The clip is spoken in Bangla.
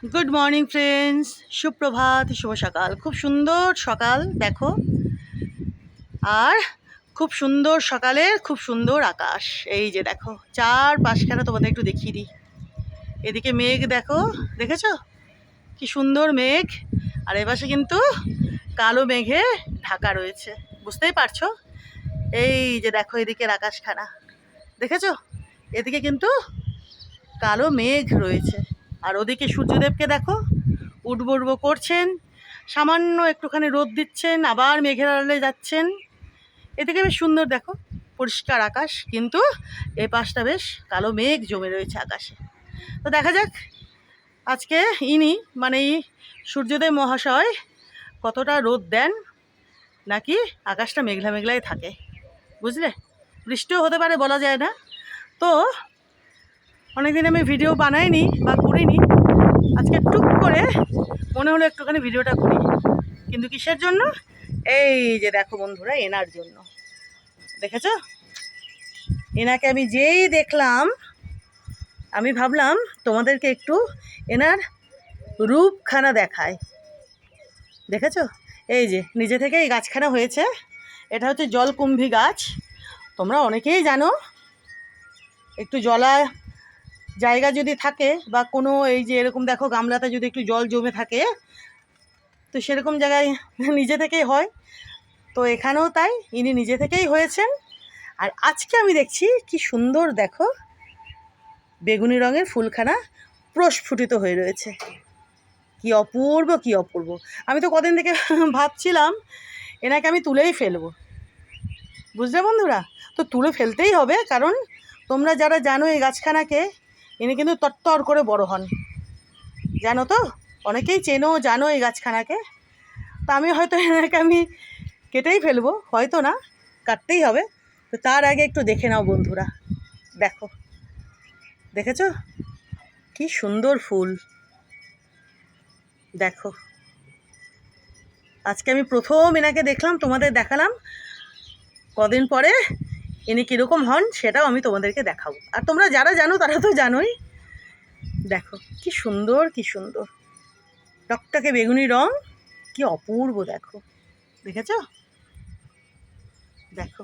গুড মর্নিং ফ্রেন্ডস, সুপ্রভাত, শুভ সকাল। খুব সুন্দর সকাল দেখো, আর খুব সুন্দর সকালে খুব সুন্দর আকাশ। এই যে দেখো চার পাশখানা তোমাদের একটু দেখিয়ে দিই। এদিকে মেঘ দেখো, দেখেছো কি সুন্দর মেঘ, আর এপাশে কিন্তু কালো মেঘে ঢাকা রয়েছে, বুঝতেই পারছো। এই যে দেখো এদিকের আকাশখানা দেখেছো, এদিকে কিন্তু কালো মেঘ রয়েছে, আর ওদিকে সূর্যদেবকে দেখো উঠবো উঠবো করছেন, সামান্য একটুখানি রোদ দিচ্ছেন, আবার মেঘের আড়ালে যাচ্ছেন। এদিকে বেশ সুন্দর দেখো পরিষ্কার আকাশ, কিন্তু এই পাশটা বেশ কালো মেঘ জমে রয়েছে আকাশে। তো দেখা যাক আজকে মানে এই সূর্যদেব মহাশয় কতটা রোদ দেন, নাকি আকাশটা মেঘলা মেঘলাই থাকে, বুঝলে। বৃষ্টিও হতে পারে, বলা যায় না। তো অনেকদিন আমি ভিডিও বানাইনি বা করিনি, আজকে টুক করে মনে হলো একটুখানি ভিডিওটা করি। কিন্তু কিসের জন্য? এই যে দেখো বন্ধুরা, এনার জন্য। দেখেছো, এনাকে আমি যেই দেখলাম আমি ভাবলাম তোমাদেরকে একটু এনার রূপখানা দেখায়। দেখেছো, এই যে নিজে থেকে এই গাছখানা হয়েছে, এটা হচ্ছে জলকুম্ভী গাছ। তোমরা অনেকেই জানো, একটু জলা জায়গা যদি থাকে বা কোনো এই যে এরকম দেখো গামলাতে যদি একটু জল জমে থাকে, তো সেরকম জায়গায় নিজে থেকেই হয়। তো এখানেও তাই, ইনি নিজে থেকেই হয়েছেন। আর আজকে আমি দেখছি কি সুন্দর দেখো বেগুনি রঙের ফুলখানা প্রস্ফুটিত হয়ে রয়েছে, কি অপূর্ব কি অপূর্ব। আমি তো কদিন থেকে ভাবছিলাম এনাকে আমি তুলেই ফেলবো, বুঝলে বন্ধুরা। তো তুলে ফেলতেই হবে, কারণ তোমরা যারা জানো এই গাছখানাকে, ইনি কিন্তু তরতর করে বড় হন, জানো তো, অনেকেই চেনো জানো এই গাছখানাকে। তা আমি হয়তো এনাকে আমি কেটেই ফেলবো, হয়তো না, কাটতেই হবে। তো তার আগে একটু দেখে নাও বন্ধুরা, দেখো দেখেছো কি সুন্দর ফুল। দেখো আজকে আমি প্রথম এনাকে দেখলাম, তোমাদের দেখালাম। কদিন পরে ইনি কীরকম হন সেটাও আমি তোমাদেরকে দেখাবো, আর তোমরা যারা জানো তারা তো জানোই। দেখো কি সুন্দর কি সুন্দর টকটকে বেগুনি রং, কি অপূর্ব দেখো, দেখেছো। দেখো